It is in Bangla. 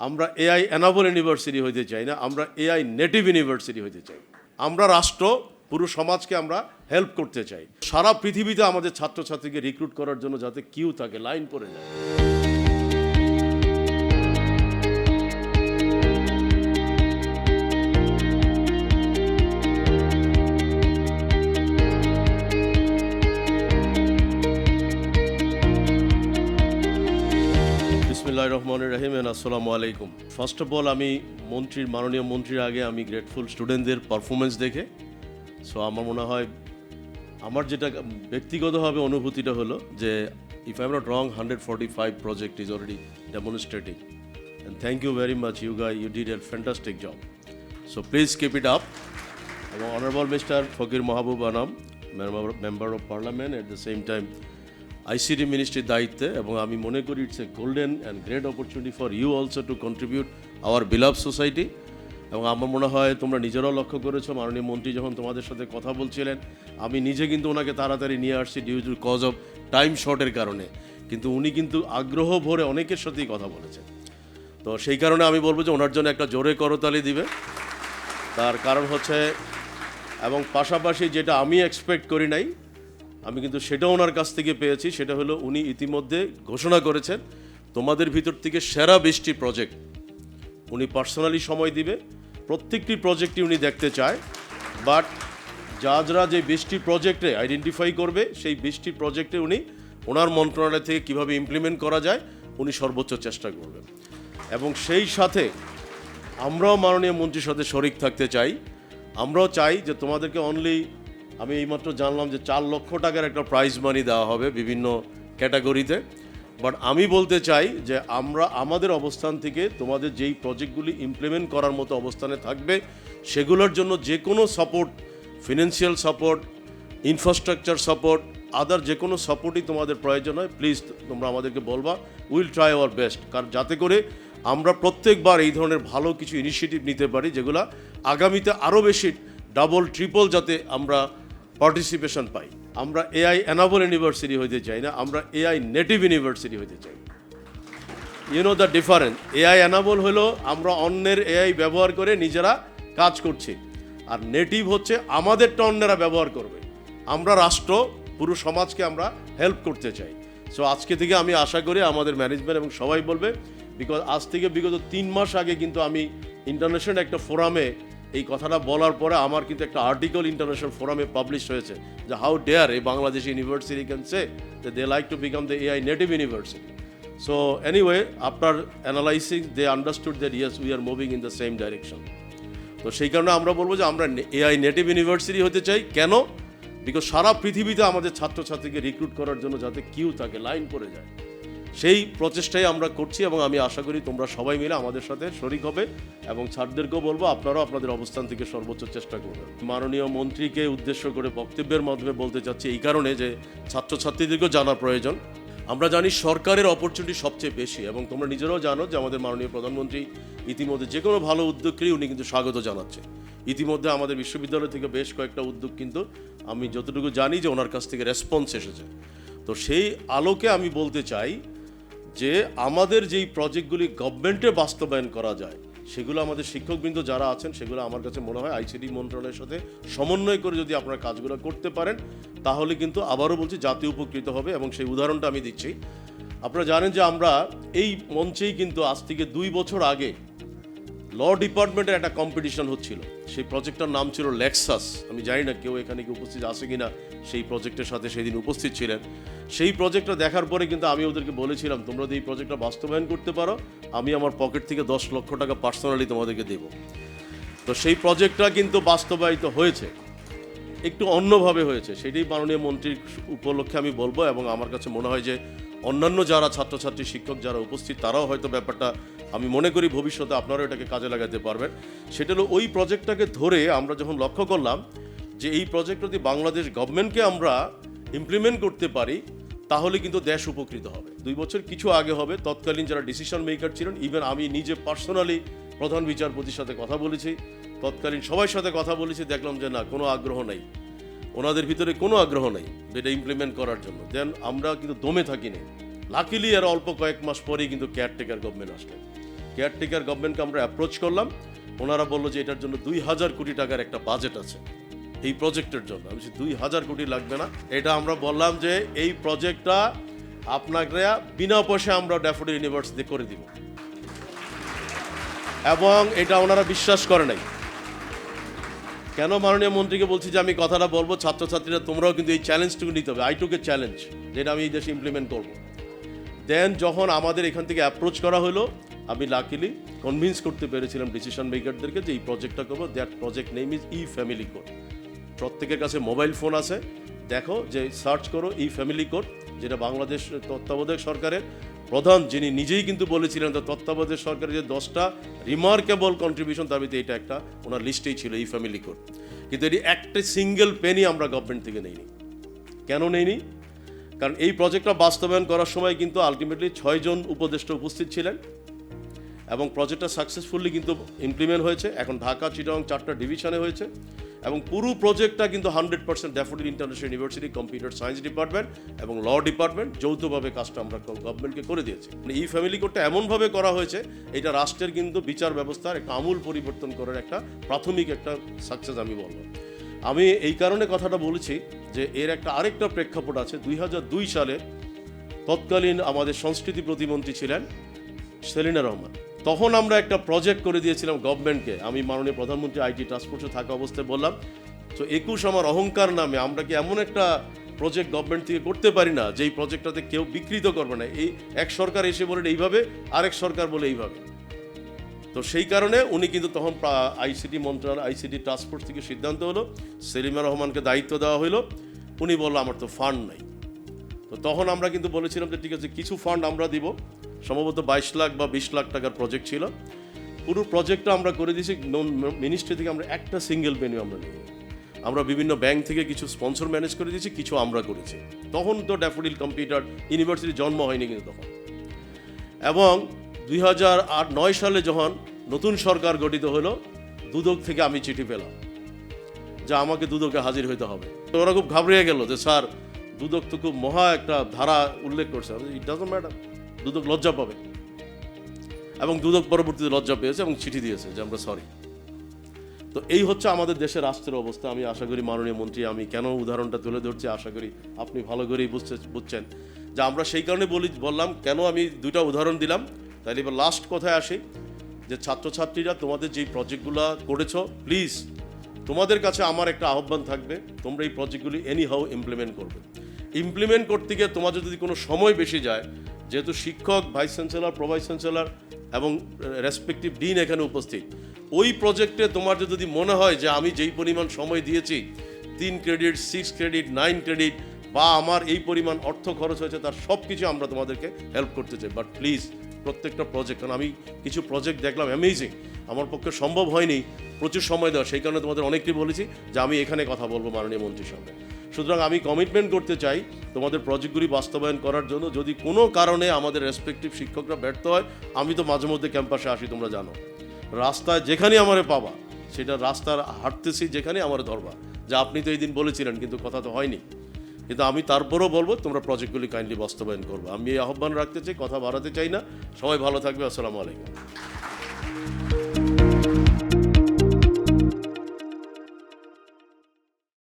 আমরা এআই এনাবল ইউনিভার্সিটি হইতে চাই না, আমরা এআই নেটিভ ইউনিভার্সিটি হইতে চাই। আমরা রাষ্ট্র, পুরো সমাজকে আমরা হেল্প করতে চাই। সারা পৃথিবীতে আমাদের ছাত্রছাত্রীকে রিক্রুট করার জন্য যাতে কিউ থাকে, লাইন পড়ে যায়। বিসমিল্লাহির রহমানির রহিম। আসসালামু আলাইকুম। ফার্স্ট অফ অল আমি মাননীয় মন্ত্রীর আগে আমি গ্রেটফুল স্টুডেন্টদের পারফরমেন্স দেখে। সো আমার মনে হয় আমার যেটা ব্যক্তিগতভাবে অনুভূতিটা হলো যে if I am not wrong 145 project is already demonstrating, and thank you very much you did a fantastic job. So please keep it up. এবং honourable mister Fakir Mahbub Anam, member of parliament, at the same time ICT মিনিস্ট্রির দায়িত্বে, এবং আমি মনে করি it's a golden and great opportunity for you also to contribute our beloved society. এবং আমার মনে হয় তোমরা নিজেরাও লক্ষ্য করেছো, মাননীয় মন্ত্রী যখন তোমাদের সাথে কথা বলছিলেন, আমি নিজে কিন্তু ওনাকে তাড়াতাড়ি নিয়ে আসছি due to cause of time শর্টের কারণে, কিন্তু উনি কিন্তু আগ্রহ ভরে অনেকের সাথেই কথা বলেছেন। তো সেই কারণে আমি বলবো যে ওনার জন্য একটা জোরে করতালি দিবে। তার কারণ হচ্ছে, এবং পাশাপাশি যেটা আমি এক্সপেক্ট করি নাই, আমি কিন্তু সেটাও ওনার কাছ থেকে পেয়েছি, সেটা হলো উনি ইতিমধ্যে ঘোষণা করেছেন তোমাদের ভিতর থেকে সেরা 20টি প্রজেক্ট উনি পার্সোনালি সময় দিবে। প্রত্যেকটি প্রজেক্টই উনি দেখতে চায়, বাট যারা যে 20টি প্রজেক্টে আইডেন্টিফাই করবে, সেই 20টি প্রজেক্টে উনি ওনার মন্ত্রণালয় থেকে কীভাবে ইমপ্লিমেন্ট করা যায় উনি সর্বোচ্চ চেষ্টা করবেন। এবং সেই সাথে আমরাও মাননীয় মন্ত্রীর সাথে শরিক থাকতে চাই। আমরাও চাই যে তোমাদেরকে অনলি, আমি এইমাত্র জানলাম যে 4 লক্ষ টাকার একটা প্রাইজ মানি দেওয়া হবে বিভিন্ন ক্যাটাগরিতে, বাট আমি বলতে চাই যে আমরা আমাদের অবস্থান থেকে তোমাদের যেই প্রজেক্টগুলি ইমপ্লিমেন্ট করার মতো অবস্থানে থাকবে, সেগুলোর জন্য যে কোনো support, financial support, infrastructure support, other যে কোনো সাপোর্টই তোমাদের প্রয়োজন হয়, প্লিজ তোমরা আমাদেরকে বলবা। উইল ট্রাই আওয়ার বেস্ট, কারণ যাতে করে আমরা প্রত্যেকবার এই ধরনের ভালো কিছু ইনিশিয়েটিভ নিতে পারি, যেগুলো আগামীতে আরও বেশি ডাবল ট্রিপল যাতে আমরা পার্টিসিপেশন পাই। আমরা এআই এনাবল ইউনিভার্সিটি হইতে চাই না, আমরা এআই নেটিভ ইউনিভার্সিটি হইতে চাই। You know the difference. AI enable হলো আমরা অন্যের এআই ব্যবহার করে নিজেরা কাজ করছি, আর নেটিভ হচ্ছে আমাদেরটা অন্যেরা ব্যবহার করবে। আমরা রাষ্ট্র, পুরো সমাজকে আমরা হেল্প করতে চাই। সো আজকে থেকে আমি আশা করি আমাদের ম্যানেজমেন্ট এবং সবাই বলবে, বিকজ আজ থেকে বিগত 3 মাস আগে কিন্তু আমি ইন্টারন্যাশনাল একটা ফোরামে এই কথাটা বলার পরে আমার কিন্তু একটা আর্টিকেল ইন্টারন্যাশনাল ফোরামে পাবলিশ হয়েছে যে how dare a Bangladesh university can say they like to become the AI native university. So anyway, after analysing they understood that yes we are moving in the same direction. তো সেই কারণে আমরা বলবো যে আমরা এআই নেটিভ ইউনিভার্সিটি হতে চাই। কেন? বিকজ সারা পৃথিবীতে আমাদের ছাত্রছাত্রীকে রিক্রুট করার জন্য যাতে কিউ থাকে, লাইন পড়ে যায়, সেই প্রচেষ্টাই আমরা করছি। এবং আমি আশা করি তোমরা সবাই মিলে আমাদের সাথে শরিক হবে, এবং ছাত্রদেরকেও বলবো আপনারাও আপনাদের অবস্থান থেকে সর্বোচ্চ চেষ্টা করবেন। মাননীয় মন্ত্রীকে উদ্দেশ্য করে বক্তব্যের মাধ্যমে বলতে চাচ্ছি এই কারণে যে ছাত্রছাত্রীদেরকেও জানা প্রয়োজন। আমরা জানি সরকারের অপরচুনিটি সবচেয়ে বেশি, এবং তোমরা নিজেরাও জানো যে আমাদের মাননীয় প্রধানমন্ত্রী ইতিমধ্যে যে কোনো ভালো উদ্যোগকেই উনি কিন্তু স্বাগত জানাচ্ছে। ইতিমধ্যে আমাদের বিশ্ববিদ্যালয় থেকে বেশ কয়েকটা উদ্যোগ কিন্তু আমি যতটুকু জানি যে ওনার কাছ থেকে রেসপন্স এসেছে। তো সেই আলোকে আমি বলতে চাই যে আমাদের যেই প্রজেক্টগুলি গভর্নমেন্টে বাস্তবায়ন করা যায়, সেগুলো আমাদের শিক্ষকবৃন্দ যারা আছেন, সেগুলো আমার কাছে মনে হয় আইসিটি মন্ত্রণালয়ের সাথে সমন্বয় করে যদি আপনারা কাজগুলো করতে পারেন, তাহলে কিন্তু আবারও বলছি জাতি উপকৃত হবে। এবং সেই উদাহরণটা আমি দিচ্ছি। আপনারা জানেন যে আমরা এই মঞ্চেই কিন্তু আজ থেকে 2 বছর আগে ল ডিপার্টমেন্টের একটা কম্পিটিশন হচ্ছিল। সেই প্রজেক্টটার নাম ছিল লেক্সাস। আমি জানি না কেউ এখানে কি উপস্থিত আছে কিনা সেই প্রজেক্টের সাথে সেদিন উপস্থিত ছিলেন। সেই প্রজেক্টটা দেখার পরে কিন্তু আমি ওদেরকে বলেছিলাম, তোমরা যদি এই প্রজেক্টটা বাস্তবায়ন করতে পারো, আমি আমার পকেট থেকে 10 লক্ষ টাকা পার্সোনালি তোমাদেরকে দেব। তো সেই প্রজেক্টটা কিন্তু বাস্তবায়িত হয়েছে, একটু অন্যভাবে হয়েছে। সেটাই মাননীয় মন্ত্রীর উপলক্ষে আমি বলবো। এবং আমার কাছে মনে হয় যে অন্যান্য যারা ছাত্রছাত্রী, শিক্ষক যারা উপস্থিত, তারাও হয়তো ব্যাপারটা, আমি মনে করি ভবিষ্যতে আপনারাও এটাকে কাজে লাগাতে পারবেন। সেটা হলো ওই প্রজেক্টটাকে ধরে আমরা যখন লক্ষ্য করলাম যে এই প্রজেক্ট যদি বাংলাদেশ গভর্নমেন্টকে আমরা ইমপ্লিমেন্ট করতে পারি, তাহলে কিন্তু দেশ উপকৃত হবে। 2 বছর কিছু আগে হবে, তৎকালীন যারা ডিসিশন মেকার ছিলেন, ইভেন আমি নিজে পার্সোনালি প্রধান বিচারপতির সাথে কথা বলেছি, তৎকালীন সবার সাথে কথা বলেছি, দেখলাম যে না, কোনো আগ্রহ নেই, ওনাদের ভিতরে কোনো আগ্রহ নেই এটা ইমপ্লিমেন্ট করার জন্য। দেন আমরা কিন্তু দমে থাকি না। লাকিলি আর অল্প কয়েক মাস পরেই কিন্তু কেয়ারটেকার গভর্নমেন্ট আসলেন। কেয়ারটেকার গভর্নমেন্টকে আমরা অ্যাপ্রোচ করলাম, ওনারা বললো যে এটার জন্য 2000 কোটি টাকার একটা বাজেট আছে এই প্রজেক্টের জন্য। আমি বলছি 2000 কোটি লাগবে না, এটা আমরা বললাম যে এই প্রজেক্টটা আপনাকে বিনা পয়সায় আমরা ড্যাফোডিল ইউনিভার্সিটি করে দিব, এবং এটা ওনারা বিশ্বাস করে নাই। কেন মাননীয় মন্ত্রীকে বলছি যে আমি কথাটা বলবো, ছাত্রছাত্রীরা তোমরাও কিন্তু এই চ্যালেঞ্জটুকু নিতে হবে, আই টুক এ চ্যালেঞ্জ, যেটা আমি এই দেশে ইমপ্লিমেন্ট করব। দেন যখন আমাদের এখান থেকে অ্যাপ্রোচ করা হলো, আমি লাকিলি কনভিন্স করতে পেরেছিলাম ডিসিশন মেকারদেরকে যে এই প্রজেক্টটা করবো। That project name is E family code. প্রত্যেকের কাছে মোবাইল ফোন আছে, দেখো যে সার্চ করো ই ফ্যামিলি কোড, যেটা বাংলাদেশ তত্ত্বাবধায়ক সরকারের প্রধান, যিনি নিজেই কিন্তু বলেছিলেন তত্ত্বাবধায়ক সরকারের যে 10টা রিমার্কেবল কন্ট্রিবিউশন, তার ভিতরে এটা একটা ওনার লিস্টেই ছিল, ই ফ্যামিলি কোড। কিন্তু এটি একটা সিঙ্গেল পেনি আমরা গভর্নমেন্ট থেকে নেইনি। কেন নেইনি? কারণ এই প্রজেক্টটা বাস্তবায়ন করার সময় কিন্তু আলটিমেটলি 6 জন উপদেষ্টা উপস্থিত ছিলেন, এবং প্রজেক্টটা সাকসেসফুলি কিন্তু ইমপ্লিমেন্ট হয়েছে। এখন ঢাকা, চিটাগং 4টা ডিভিশনে হয়েছে, এবং পুরো প্রজেক্টটা কিন্তু 100% daffodil international university, computer science department এবং ল ডিপার্টমেন্ট যৌথভাবে কাজটা আমরা গভর্নমেন্টকে করে দিয়েছি। এই ফ্যামিলি কোডটা এমনভাবে করা হয়েছে, এটা রাষ্ট্রের কিন্তু বিচার ব্যবস্থার একটা আমূল পরিবর্তন করার একটা প্রাথমিক একটা সাকসেস আমি বলবো। আমি এই কারণে কথাটা বলেছি যে এর একটা আরেকটা প্রেক্ষাপট আছে। 2002 সালে তৎকালীন আমাদের সংস্কৃতি প্রতিমন্ত্রী ছিলেন সেলিনা রহমান। তখন আমরা একটা প্রজেক্ট করে দিয়েছিলাম গভর্নমেন্টকে। আমি মাননীয় প্রধানমন্ত্রী আইটি টাস্কফোর্সে থাকা অবস্থায় বললাম, তো 21 আমার অহংকার নামে আমরা কি এমন একটা প্রজেক্ট গভর্নমেন্ট থেকে করতে পারি না যেই প্রজেক্টটাতে কেউ বিকৃত করবে না। এই এক সরকার এসে বলেন এইভাবে, আরেক সরকার বলে এইভাবে। তো সেই কারণে উনি কিন্তু তখন আইসিটি মন্ত্রণালয়, আইসিটি টাস্কফোর্স থেকে সিদ্ধান্ত হলো, সেলিমা রহমানকে দায়িত্ব দেওয়া হলো। উনি বললো আমার তো ফান্ড নাই। তো তখন আমরা কিন্তু বলেছিলাম যে ঠিক আছে, কিছু ফান্ড আমরা দিব, সম্ভবত 22 লাখ বা 20 লাখ টাকার প্রজেক্ট ছিল। পুরো প্রজেক্টটা আমরা করে দিয়েছি মিনিস্ট্রি থেকে, আমরা একটা সিঙ্গেল পেনি আমরা নিই। আমরা বিভিন্ন ব্যাংক থেকে কিছু স্পন্সর ম্যানেজ করে দিয়েছি, কিছু আমরা করেছি। তখন তো ড্যাফোডিল কম্পিউটার ইউনিভার্সিটির জন্ম হয়নি কিন্তু তখন। এবং 2009 সালে যখন নতুন সরকার গঠিত হলো, দুদক থেকে আমি চিঠি পেলাম যে আমাকে দুদকে হাজির হইতে হবে। তো ওরা খুব ঘাবড়িয়ে গেল যে স্যার, দুদক তো খুব মহা একটা ধারা উল্লেখ করছে, ইট ডাজন্ট ম্যাটার, দুদক লজ্জা পাবে। এবং দুদক পরবর্তীতে লজ্জা পেয়েছে এবং চিঠি দিয়েছে যে আমরা সরি। তো এই হচ্ছে আমাদের দেশের রাষ্ট্রের অবস্থা। আমি আশা করি মাননীয় মন্ত্রী, আমি কেন উদাহরণটা তুলে ধরছি আশা করি আপনি ভালো করেই বুঝছেন যে আমরা সেই কারণে বললাম কেন আমি 2টা উদাহরণ দিলাম। তাইলে এবার লাস্ট কথায় আসি যে ছাত্রছাত্রীরা তোমাদের যেই প্রজেক্টগুলো করেছো, প্লিজ তোমাদের কাছে আমার একটা আহ্বান থাকবে, তোমরা এই প্রজেক্টগুলি এনি হাউ ইমপ্লিমেন্ট করবে। ইমপ্লিমেন্ট করতে গিয়ে তোমাদের যদি কোনো সময় বেশি যায়, যেহেতু শিক্ষক, ভাইস চ্যান্সেলর, প্রোভাইস চ্যান্সেলর এবং রেসপেক্টিভ ডিন এখানে উপস্থিত, ওই প্রজেক্টে তোমার যদি মনে হয় যে আমি যেই পরিমাণ সময় দিয়েছি 3 ক্রেডিট, 6 ক্রেডিট, 9 ক্রেডিট, বা আমার এই পরিমাণ অর্থ খরচ হয়েছে, তার সব কিছু আমরা তোমাদেরকে হেল্প করতে চাই। বাট প্লিজ প্রত্যেকটা প্রজেক্ট, কারণ আমি কিছু প্রজেক্ট দেখলাম অ্যামেজিং, আমার পক্ষে সম্ভব হয়নি প্রচুর সময় দেওয়া, সেই কারণে তোমাদের অনেককেই বলেছি যে আমি এখানে কথা বলবো মাননীয় মন্ত্রীর সঙ্গে। সুতরাং আমি কমিটমেন্ট করতে চাই তোমাদের প্রজেক্টগুলি বাস্তবায়ন করার জন্য। যদি কোনো কারণে আমাদের রেসপেক্টিভ শিক্ষকরা ব্যর্থ হয়, আমি তো মাঝে মধ্যে ক্যাম্পাসে আসি, তোমরা জানো, রাস্তায় যেখানে আমারে পাবা, সেটা রাস্তার হাঁটতেছি যেখানে আমার ধরবা, যা আপনি তো এই দিন বলেছিলেন, কিন্তু কথা তো হয়নি। কিন্তু আমি তারপরেও বলবো তোমরা প্রজেক্টগুলি কাইন্ডলি বাস্তবায়ন করবো। আমি এই আহ্বান রাখতে চাই, কথা বাড়াতে চাই না। সবাই ভালো থাকবে। আসসালামু আলাইকুম।